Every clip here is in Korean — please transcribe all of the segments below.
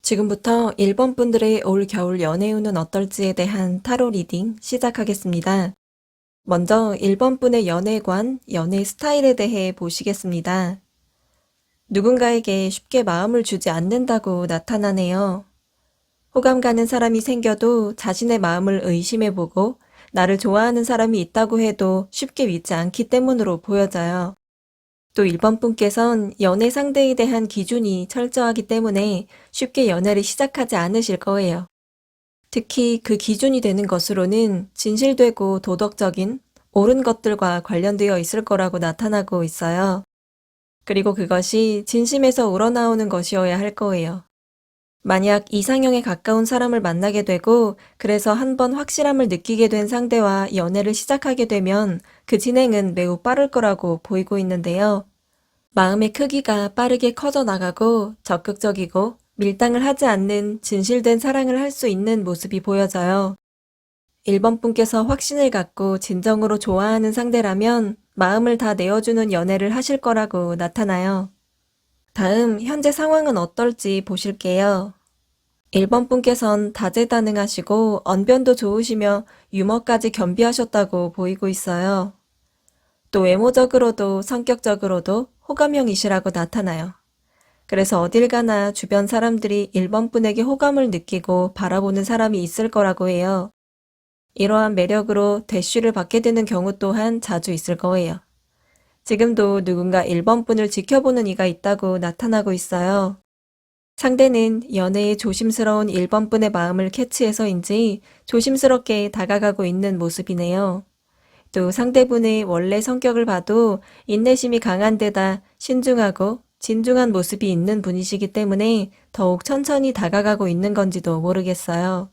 지금부터 1번 분들의 올 겨울 연애 운은 어떨지에 대한 타로 리딩 시작하겠습니다. 먼저 1번 분의 연애관, 연애 스타일에 대해 보시겠습니다. 누군가에게 쉽게 마음을 주지 않는다고 나타나네요. 호감 가는 사람이 생겨도 자신의 마음을 의심해보고 나를 좋아하는 사람이 있다고 해도 쉽게 믿지 않기 때문으로 보여져요. 또 1번 분께선 연애 상대에 대한 기준이 철저하기 때문에 쉽게 연애를 시작하지 않으실 거예요. 특히 그 기준이 되는 것으로는 진실되고 도덕적인 옳은 것들과 관련되어 있을 거라고 나타나고 있어요. 그리고 그것이 진심에서 우러나오는 것이어야 할 거예요. 만약 이상형에 가까운 사람을 만나게 되고 그래서 한번 확실함을 느끼게 된 상대와 연애를 시작하게 되면 그 진행은 매우 빠를 거라고 보이고 있는데요. 마음의 크기가 빠르게 커져 나가고 적극적이고 밀당을 하지 않는 진실된 사랑을 할 수 있는 모습이 보여져요. 1번 분께서 확신을 갖고 진정으로 좋아하는 상대라면 마음을 다 내어주는 연애를 하실 거라고 나타나요. 다음 현재 상황은 어떨지 보실게요. 1번 분께선 다재다능하시고 언변도 좋으시며 유머까지 겸비하셨다고 보이고 있어요. 또 외모적으로도 성격적으로도 호감형이시라고 나타나요. 그래서 어딜 가나 주변 사람들이 1번 분에게 호감을 느끼고 바라보는 사람이 있을 거라고 해요. 이러한 매력으로 대쉬를 받게 되는 경우 또한 자주 있을 거예요. 지금도 누군가 1번 분을 지켜보는 이가 있다고 나타나고 있어요. 상대는 연애에 조심스러운 1번 분의 마음을 캐치해서인지 조심스럽게 다가가고 있는 모습이네요. 또 상대분의 원래 성격을 봐도 인내심이 강한 데다 신중하고 진중한 모습이 있는 분이시기 때문에 더욱 천천히 다가가고 있는 건지도 모르겠어요.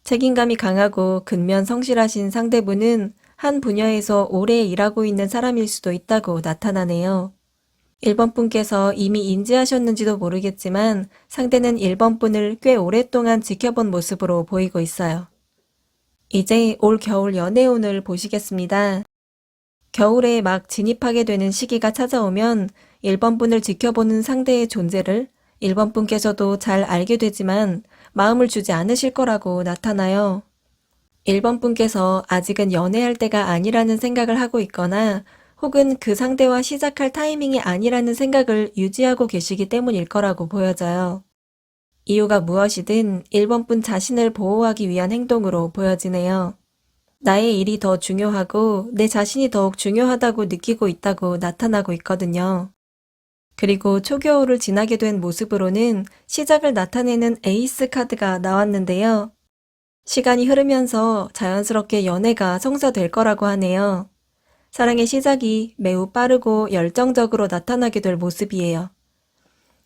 책임감이 강하고 근면 성실하신 상대분은 한 분야에서 오래 일하고 있는 사람일 수도 있다고 나타나네요. 1번 분께서 이미 인지하셨는지도 모르겠지만 상대는 1번 분을 꽤 오랫동안 지켜본 모습으로 보이고 있어요. 이제 올 겨울 연애운을 보시겠습니다. 겨울에 막 진입하게 되는 시기가 찾아오면 1번 분을 지켜보는 상대의 존재를 1번 분께서도 잘 알게 되지만 마음을 주지 않으실 거라고 나타나요. 1번 분께서 아직은 연애할 때가 아니라는 생각을 하고 있거나 혹은 그 상대와 시작할 타이밍이 아니라는 생각을 유지하고 계시기 때문일 거라고 보여져요. 이유가 무엇이든 1번 분 자신을 보호하기 위한 행동으로 보여지네요. 나의 일이 더 중요하고 내 자신이 더욱 중요하다고 느끼고 있다고 나타나고 있거든요. 그리고 초겨울을 지나게 된 모습으로는 시작을 나타내는 에이스 카드가 나왔는데요. 시간이 흐르면서 자연스럽게 연애가 성사될 거라고 하네요. 사랑의 시작이 매우 빠르고 열정적으로 나타나게 될 모습이에요.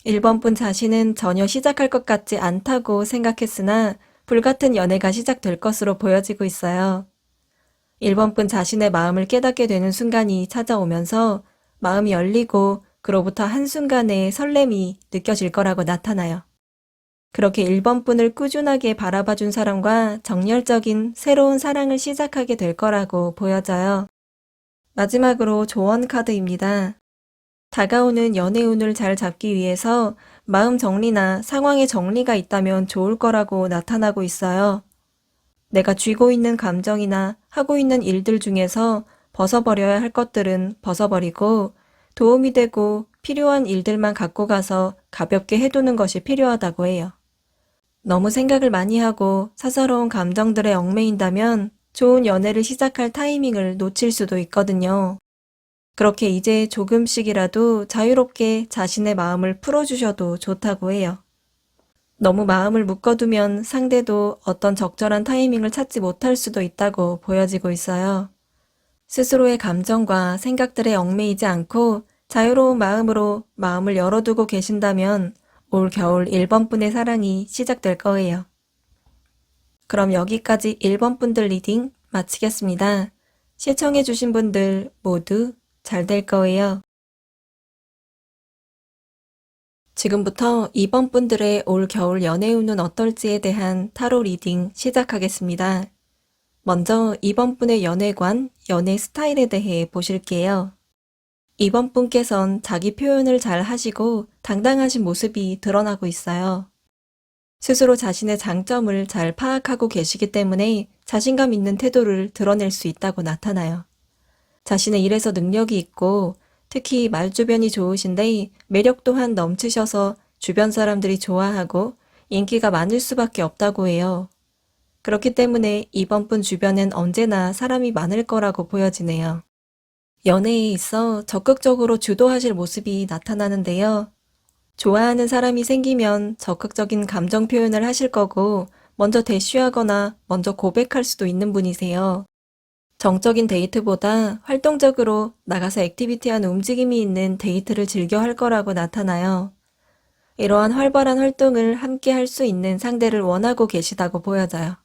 1번 분 자신은 전혀 시작할 것 같지 않다고 생각했으나 불같은 연애가 시작될 것으로 보여지고 있어요. 1번 분 자신의 마음을 깨닫게 되는 순간이 찾아오면서 마음이 열리고 그로부터 한순간의 설렘이 느껴질 거라고 나타나요. 그렇게 1번 분을 꾸준하게 바라봐준 사람과 정열적인 새로운 사랑을 시작하게 될 거라고 보여져요. 마지막으로 조언 카드입니다. 다가오는 연애운을 잘 잡기 위해서 마음 정리나 상황의 정리가 있다면 좋을 거라고 나타나고 있어요. 내가 쥐고 있는 감정이나 하고 있는 일들 중에서 벗어버려야 할 것들은 벗어버리고 도움이 되고 필요한 일들만 갖고 가서 가볍게 해두는 것이 필요하다고 해요. 너무 생각을 많이 하고 사사로운 감정들에 얽매인다면 좋은 연애를 시작할 타이밍을 놓칠 수도 있거든요. 그렇게 이제 조금씩이라도 자유롭게 자신의 마음을 풀어주셔도 좋다고 해요. 너무 마음을 묶어두면 상대도 어떤 적절한 타이밍을 찾지 못할 수도 있다고 보여지고 있어요. 스스로의 감정과 생각들에 얽매이지 않고 자유로운 마음으로 마음을 열어두고 계신다면 올 겨울 1번 분의 사랑이 시작될 거예요. 그럼 여기까지 1번 분들 리딩 마치겠습니다. 시청해주신 분들 모두 잘 될 거예요. 지금부터 2번 분들의 올 겨울 연애운은 어떨지에 대한 타로 리딩 시작하겠습니다. 먼저 2번 분의 연애관, 연애 스타일에 대해 보실게요. 2번 분께선 자기 표현을 잘 하시고 당당하신 모습이 드러나고 있어요. 스스로 자신의 장점을 잘 파악하고 계시기 때문에 자신감 있는 태도를 드러낼 수 있다고 나타나요. 자신의 일에서 능력이 있고 특히 말주변이 좋으신데 매력 또한 넘치셔서 주변 사람들이 좋아하고 인기가 많을 수밖에 없다고 해요. 그렇기 때문에 이번 분 주변엔 언제나 사람이 많을 거라고 보여지네요. 연애에 있어 적극적으로 주도하실 모습이 나타나는데요. 좋아하는 사람이 생기면 적극적인 감정 표현을 하실 거고 먼저 대쉬하거나 먼저 고백할 수도 있는 분이세요. 정적인 데이트보다 활동적으로 나가서 액티비티한 움직임이 있는 데이트를 즐겨 할 거라고 나타나요. 이러한 활발한 활동을 함께 할 수 있는 상대를 원하고 계시다고 보여져요.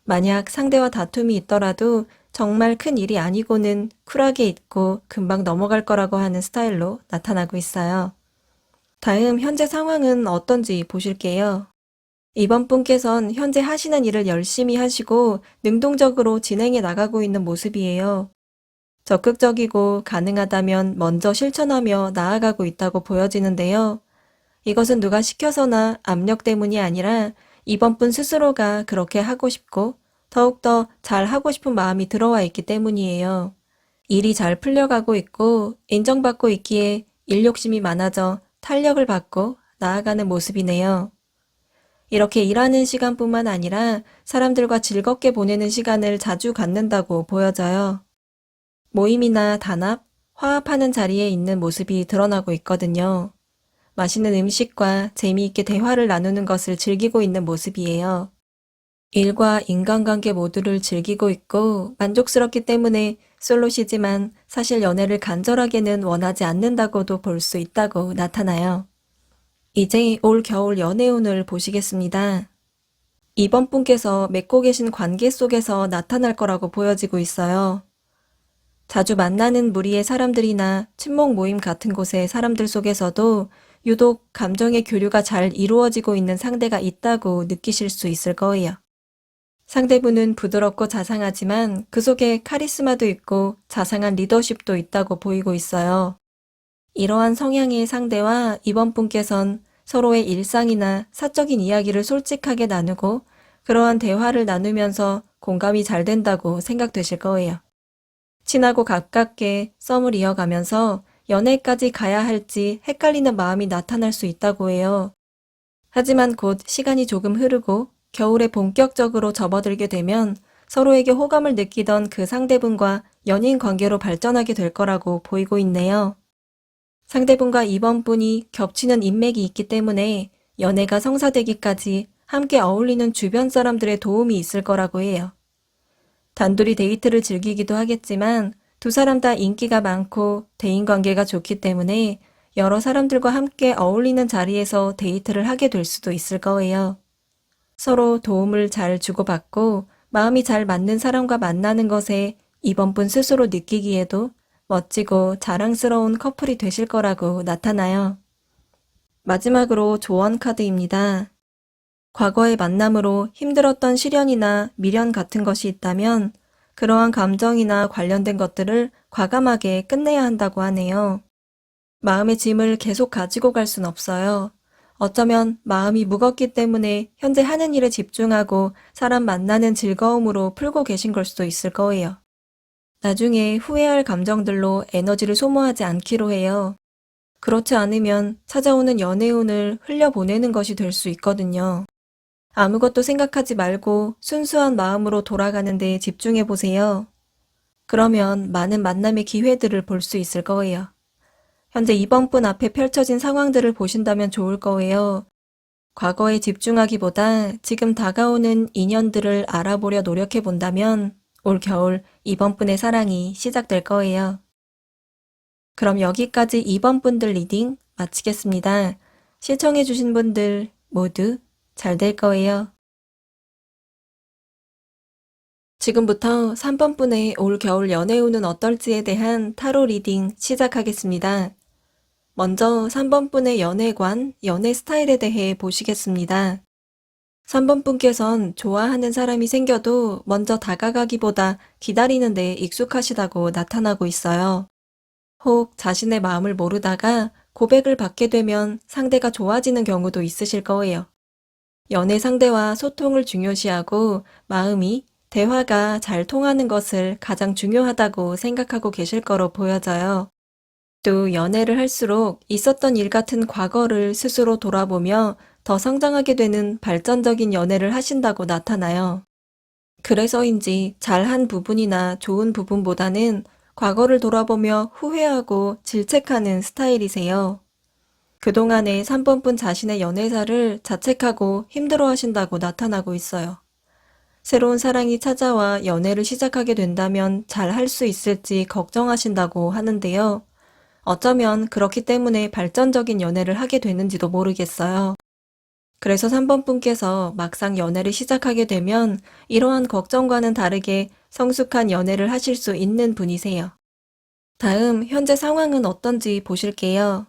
만약 상대와 다툼이 있더라도 정말 큰 일이 아니고는 쿨하게 있고 금방 넘어갈 거라고 하는 스타일로 나타나고 있어요. 다음 현재 상황은 어떤지 보실게요. 이번 분께선 현재 하시는 일을 열심히 하시고 능동적으로 진행해 나가고 있는 모습이에요. 적극적이고 가능하다면 먼저 실천하며 나아가고 있다고 보여지는데요. 이것은 누가 시켜서나 압력 때문이 아니라 이번 분 스스로가 그렇게 하고 싶고 더욱더 잘 하고 싶은 마음이 들어와 있기 때문이에요. 일이 잘 풀려가고 있고 인정받고 있기에 일 욕심이 많아져 탄력을 받고 나아가는 모습이네요. 이렇게 일하는 시간뿐만 아니라 사람들과 즐겁게 보내는 시간을 자주 갖는다고 보여져요. 모임이나 단합, 화합하는 자리에 있는 모습이 드러나고 있거든요. 맛있는 음식과 재미있게 대화를 나누는 것을 즐기고 있는 모습이에요. 일과 인간관계 모두를 즐기고 있고 만족스럽기 때문에 솔로시지만 사실 연애를 간절하게는 원하지 않는다고도 볼 수 있다고 나타나요. 이제 올 겨울 연애운을 보시겠습니다. 이번 분께서 맺고 계신 관계 속에서 나타날 거라고 보여지고 있어요. 자주 만나는 무리의 사람들이나 친목 모임 같은 곳의 사람들 속에서도 유독 감정의 교류가 잘 이루어지고 있는 상대가 있다고 느끼실 수 있을 거예요. 상대분은 부드럽고 자상하지만 그 속에 카리스마도 있고 자상한 리더십도 있다고 보이고 있어요. 이러한 성향의 상대와 이번 분께선 서로의 일상이나 사적인 이야기를 솔직하게 나누고 그러한 대화를 나누면서 공감이 잘 된다고 생각되실 거예요. 친하고 가깝게 썸을 이어가면서 연애까지 가야 할지 헷갈리는 마음이 나타날 수 있다고 해요. 하지만 곧 시간이 조금 흐르고 겨울에 본격적으로 접어들게 되면 서로에게 호감을 느끼던 그 상대분과 연인 관계로 발전하게 될 거라고 보이고 있네요. 상대분과 이번 분이 겹치는 인맥이 있기 때문에 연애가 성사되기까지 함께 어울리는 주변 사람들의 도움이 있을 거라고 해요. 단둘이 데이트를 즐기기도 하겠지만 두 사람 다 인기가 많고 대인관계가 좋기 때문에 여러 사람들과 함께 어울리는 자리에서 데이트를 하게 될 수도 있을 거예요. 서로 도움을 잘 주고받고 마음이 잘 맞는 사람과 만나는 것에 이번 분 스스로 느끼기에도 멋지고 자랑스러운 커플이 되실 거라고 나타나요. 마지막으로 조언 카드입니다. 과거의 만남으로 힘들었던 시련이나 미련 같은 것이 있다면 그러한 감정이나 관련된 것들을 과감하게 끝내야 한다고 하네요. 마음의 짐을 계속 가지고 갈 순 없어요. 어쩌면 마음이 무겁기 때문에 현재 하는 일에 집중하고 사람 만나는 즐거움으로 풀고 계신 걸 수도 있을 거예요. 나중에 후회할 감정들로 에너지를 소모하지 않기로 해요. 그렇지 않으면 찾아오는 연애운을 흘려보내는 것이 될 수 있거든요. 아무것도 생각하지 말고 순수한 마음으로 돌아가는 데 집중해 보세요. 그러면 많은 만남의 기회들을 볼 수 있을 거예요. 현재 이번 분 앞에 펼쳐진 상황들을 보신다면 좋을 거예요. 과거에 집중하기보다 지금 다가오는 인연들을 알아보려 노력해 본다면 올 겨울 이번 분의 사랑이 시작될 거예요. 그럼 여기까지 이번 분들 리딩 마치겠습니다. 시청해주신 분들 모두 잘 될 거예요. 지금부터 3번 분의 올 겨울 연애운은 어떨지에 대한 타로 리딩 시작하겠습니다. 먼저 3번 분의 연애관, 연애 스타일에 대해 보시겠습니다. 3번 분께선 좋아하는 사람이 생겨도 먼저 다가가기보다 기다리는 데 익숙하시다고 나타나고 있어요. 혹 자신의 마음을 모르다가 고백을 받게 되면 상대가 좋아지는 경우도 있으실 거예요. 연애 상대와 소통을 중요시하고 마음이, 대화가 잘 통하는 것을 가장 중요하다고 생각하고 계실 거로 보여져요. 또 연애를 할수록 있었던 일 같은 과거를 스스로 돌아보며 더 성장하게 되는 발전적인 연애를 하신다고 나타나요. 그래서인지 잘한 부분이나 좋은 부분보다는 과거를 돌아보며 후회하고 질책하는 스타일이세요. 그동안의 3번분 자신의 연애사를 자책하고 힘들어 하신다고 나타나고 있어요. 새로운 사랑이 찾아와 연애를 시작하게 된다면 잘 할 수 있을지 걱정하신다고 하는데요. 어쩌면 그렇기 때문에 발전적인 연애를 하게 되는지도 모르겠어요. 그래서 3번분께서 막상 연애를 시작하게 되면 이러한 걱정과는 다르게 성숙한 연애를 하실 수 있는 분이세요. 다음 현재 상황은 어떤지 보실게요.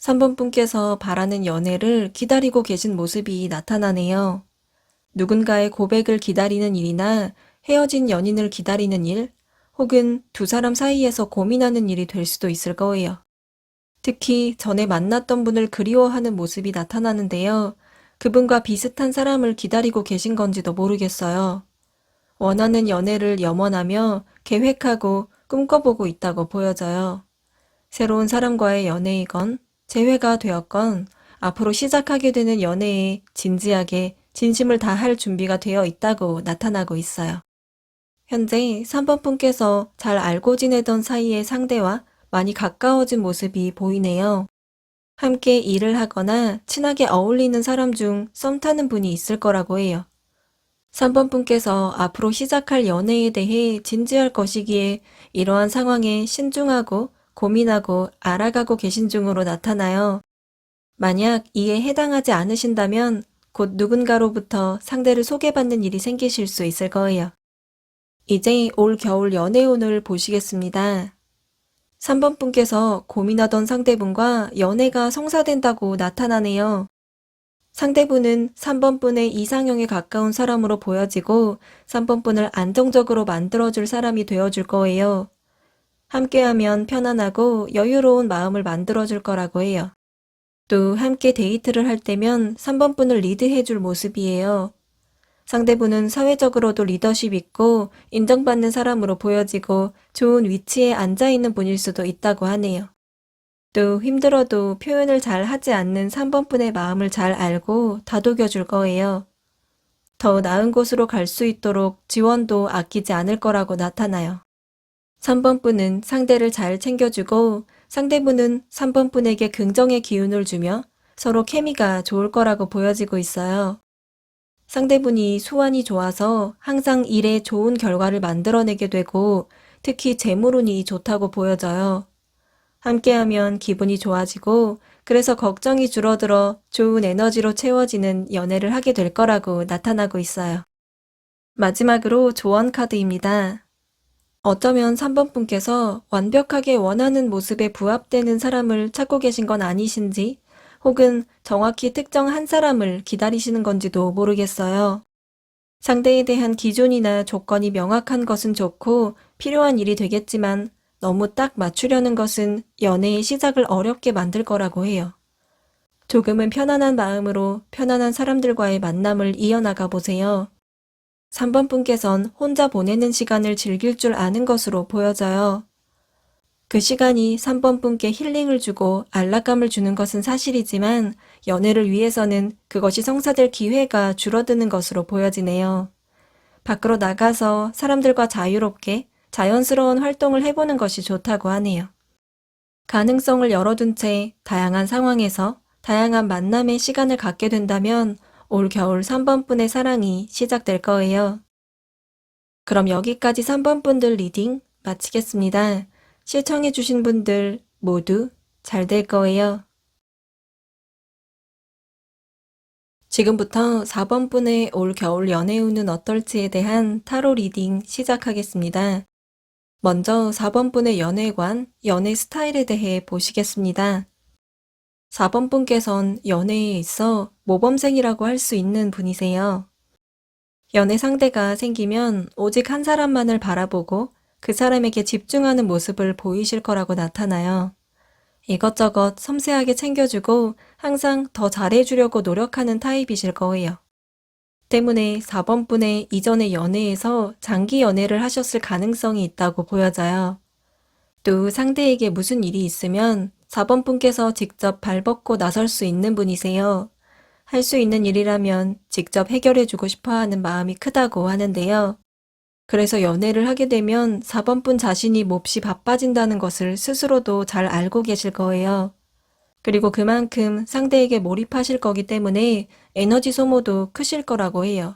3번분께서 바라는 연애를 기다리고 계신 모습이 나타나네요. 누군가의 고백을 기다리는 일이나 헤어진 연인을 기다리는 일, 혹은 두 사람 사이에서 고민하는 일이 될 수도 있을 거예요. 특히 전에 만났던 분을 그리워하는 모습이 나타나는데요. 그분과 비슷한 사람을 기다리고 계신 건지도 모르겠어요. 원하는 연애를 염원하며 계획하고 꿈꿔보고 있다고 보여져요. 새로운 사람과의 연애이건 재회가 되었건 앞으로 시작하게 되는 연애에 진지하게 진심을 다할 준비가 되어 있다고 나타나고 있어요. 현재 3번분께서 잘 알고 지내던 사이의 상대와 많이 가까워진 모습이 보이네요. 함께 일을 하거나 친하게 어울리는 사람 중 썸 타는 분이 있을 거라고 해요. 3번분께서 앞으로 시작할 연애에 대해 진지할 것이기에 이러한 상황에 신중하고 고민하고 알아가고 계신 중으로 나타나요. 만약 이에 해당하지 않으신다면 곧 누군가로부터 상대를 소개받는 일이 생기실 수 있을 거예요. 이제 올 겨울 연애운을 보시겠습니다. 3번분께서 고민하던 상대분과 연애가 성사된다고 나타나네요. 상대분은 3번분의 이상형에 가까운 사람으로 보여지고 3번분을 안정적으로 만들어줄 사람이 되어줄 거예요. 함께하면 편안하고 여유로운 마음을 만들어줄 거라고 해요. 또 함께 데이트를 할 때면 3번분을 리드해줄 모습이에요. 상대분은 사회적으로도 리더십 있고 인정받는 사람으로 보여지고 좋은 위치에 앉아있는 분일 수도 있다고 하네요. 또 힘들어도 표현을 잘 하지 않는 3번분의 마음을 잘 알고 다독여줄 거예요. 더 나은 곳으로 갈 수 있도록 지원도 아끼지 않을 거라고 나타나요. 3번분은 상대를 잘 챙겨주고 상대분은 3번분에게 긍정의 기운을 주며 서로 케미가 좋을 거라고 보여지고 있어요. 상대분이 수완이 좋아서 항상 일에 좋은 결과를 만들어내게 되고 특히 재물운이 좋다고 보여져요. 함께하면 기분이 좋아지고 그래서 걱정이 줄어들어 좋은 에너지로 채워지는 연애를 하게 될 거라고 나타나고 있어요. 마지막으로 조언 카드입니다. 어쩌면 3번분께서 완벽하게 원하는 모습에 부합되는 사람을 찾고 계신 건 아니신지 혹은 정확히 특정 한 사람을 기다리시는 건지도 모르겠어요. 상대에 대한 기준이나 조건이 명확한 것은 좋고 필요한 일이 되겠지만 너무 딱 맞추려는 것은 연애의 시작을 어렵게 만들 거라고 해요. 조금은 편안한 마음으로 편안한 사람들과의 만남을 이어나가 보세요. 3번분께선 혼자 보내는 시간을 즐길 줄 아는 것으로 보여져요. 그 시간이 3번분께 힐링을 주고 안락감을 주는 것은 사실이지만 연애를 위해서는 그것이 성사될 기회가 줄어드는 것으로 보여지네요. 밖으로 나가서 사람들과 자유롭게 자연스러운 활동을 해보는 것이 좋다고 하네요. 가능성을 열어둔 채 다양한 상황에서 다양한 만남의 시간을 갖게 된다면 올 겨울 3번분의 사랑이 시작될 거예요. 그럼 여기까지 3번분들 리딩 마치겠습니다. 시청해주신 분들 모두 잘 될 거예요. 지금부터 4번분의 올 겨울 연애운은 어떨지에 대한 타로 리딩 시작하겠습니다. 먼저 4번분의 연애관, 연애 스타일에 대해 보시겠습니다. 4번분께선 연애에 있어 모범생이라고 할 수 있는 분이세요. 연애 상대가 생기면 오직 한 사람만을 바라보고 그 사람에게 집중하는 모습을 보이실 거라고 나타나요. 이것저것 섬세하게 챙겨주고 항상 더 잘해주려고 노력하는 타입이실 거예요. 때문에 4번 분의 이전의 연애에서 장기 연애를 하셨을 가능성이 있다고 보여져요. 또 상대에게 무슨 일이 있으면 4번 분께서 직접 발벗고 나설 수 있는 분이세요. 할 수 있는 일이라면 직접 해결해주고 싶어 하는 마음이 크다고 하는데요. 그래서 연애를 하게 되면 4번 분 자신이 몹시 바빠진다는 것을 스스로도 잘 알고 계실 거예요. 그리고 그만큼 상대에게 몰입하실 거기 때문에 에너지 소모도 크실 거라고 해요.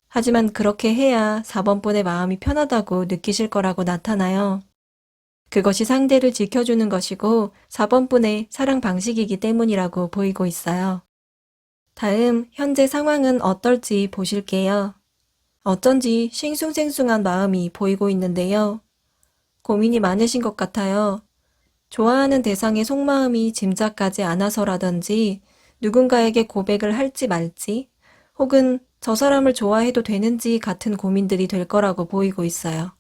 하지만 그렇게 해야 4번 분의 마음이 편하다고 느끼실 거라고 나타나요. 그것이 상대를 지켜주는 것이고 4번 분의 사랑 방식이기 때문이라고 보이고 있어요. 다음 현재 상황은 어떨지 보실게요. 어쩐지 싱숭생숭한 마음이 보이고 있는데요. 고민이 많으신 것 같아요. 좋아하는 대상의 속마음이 짐작가지 않아서라든지 누군가에게 고백을 할지 말지 혹은 저 사람을 좋아해도 되는지 같은 고민들이 될 거라고 보이고 있어요.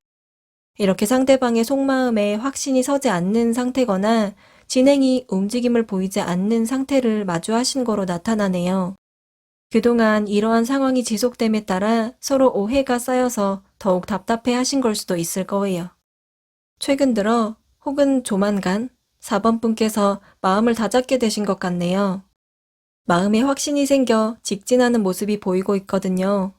이렇게 상대방의 속마음에 확신이 서지 않는 상태거나 진행이 움직임을 보이지 않는 상태를 마주하신 거로 나타나네요. 그동안 이러한 상황이 지속됨에 따라 서로 오해가 쌓여서 더욱 답답해 하신 걸 수도 있을 거예요. 최근 들어 혹은 조만간 4번 분께서 마음을 다잡게 되신 것 같네요. 마음에 확신이 생겨 직진하는 모습이 보이고 있거든요.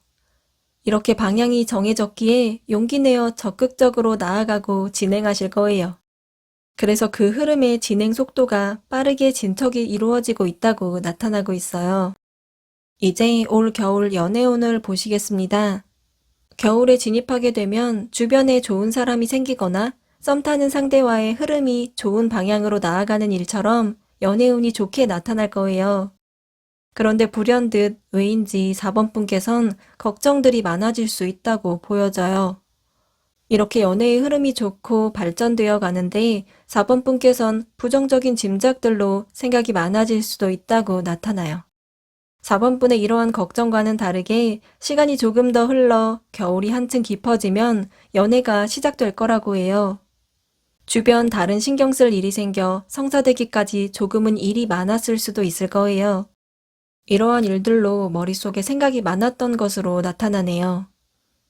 이렇게 방향이 정해졌기에 용기 내어 적극적으로 나아가고 진행하실 거예요. 그래서 그 흐름의 진행 속도가 빠르게 진척이 이루어지고 있다고 나타나고 있어요. 이제 올 겨울 연애운을 보시겠습니다. 겨울에 진입하게 되면 주변에 좋은 사람이 생기거나 썸 타는 상대와의 흐름이 좋은 방향으로 나아가는 일처럼 연애운이 좋게 나타날 거예요. 그런데 불현듯 왜인지 4번 분께선 걱정들이 많아질 수 있다고 보여져요. 이렇게 연애의 흐름이 좋고 발전되어 가는데 4번 분께선 부정적인 짐작들로 생각이 많아질 수도 있다고 나타나요. 4번 분의 이러한 걱정과는 다르게 시간이 조금 더 흘러 겨울이 한층 깊어지면 연애가 시작될 거라고 해요. 주변 다른 신경 쓸 일이 생겨 성사되기까지 조금은 일이 많았을 수도 있을 거예요. 이러한 일들로 머릿속에 생각이 많았던 것으로 나타나네요.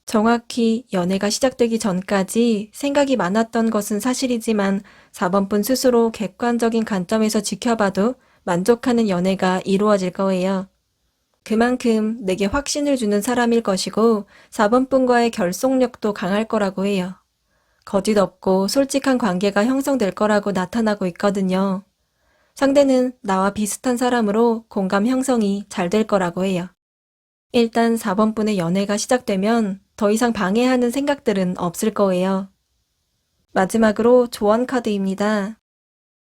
정확히 연애가 시작되기 전까지 생각이 많았던 것은 사실이지만 4번 분 스스로 객관적인 관점에서 지켜봐도 만족하는 연애가 이루어질 거예요. 그만큼 내게 확신을 주는 사람일 것이고 4번 분과의 결속력도 강할 거라고 해요. 거짓 없고 솔직한 관계가 형성될 거라고 나타나고 있거든요. 상대는 나와 비슷한 사람으로 공감 형성이 잘 될 거라고 해요. 일단 4번 분의 연애가 시작되면 더 이상 방해하는 생각들은 없을 거예요. 마지막으로 조언 카드입니다.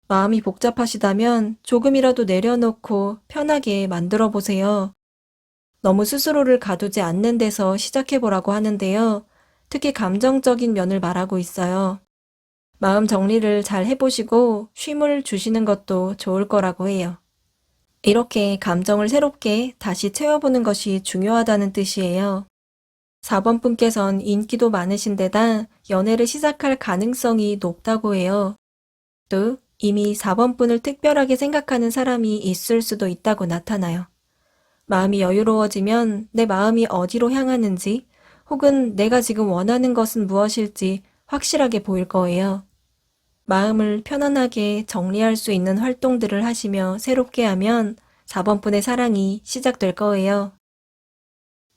마음이 복잡하시다면 조금이라도 내려놓고 편하게 만들어 보세요. 너무 스스로를 가두지 않는 데서 시작해보라고 하는데요. 특히 감정적인 면을 말하고 있어요. 마음 정리를 잘 해보시고 쉼을 주시는 것도 좋을 거라고 해요. 이렇게 감정을 새롭게 다시 채워보는 것이 중요하다는 뜻이에요. 4번 분께선 인기도 많으신 데다 연애를 시작할 가능성이 높다고 해요. 또 이미 4번 분을 특별하게 생각하는 사람이 있을 수도 있다고 나타나요. 마음이 여유로워지면 내 마음이 어디로 향하는지 혹은 내가 지금 원하는 것은 무엇일지 확실하게 보일 거예요. 마음을 편안하게 정리할 수 있는 활동들을 하시며 새롭게 하면 4번 분의 사랑이 시작될 거예요.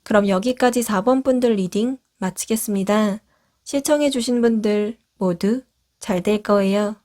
그럼 여기까지 4번 분들 리딩 마치겠습니다. 시청해주신 분들 모두 잘 될 거예요.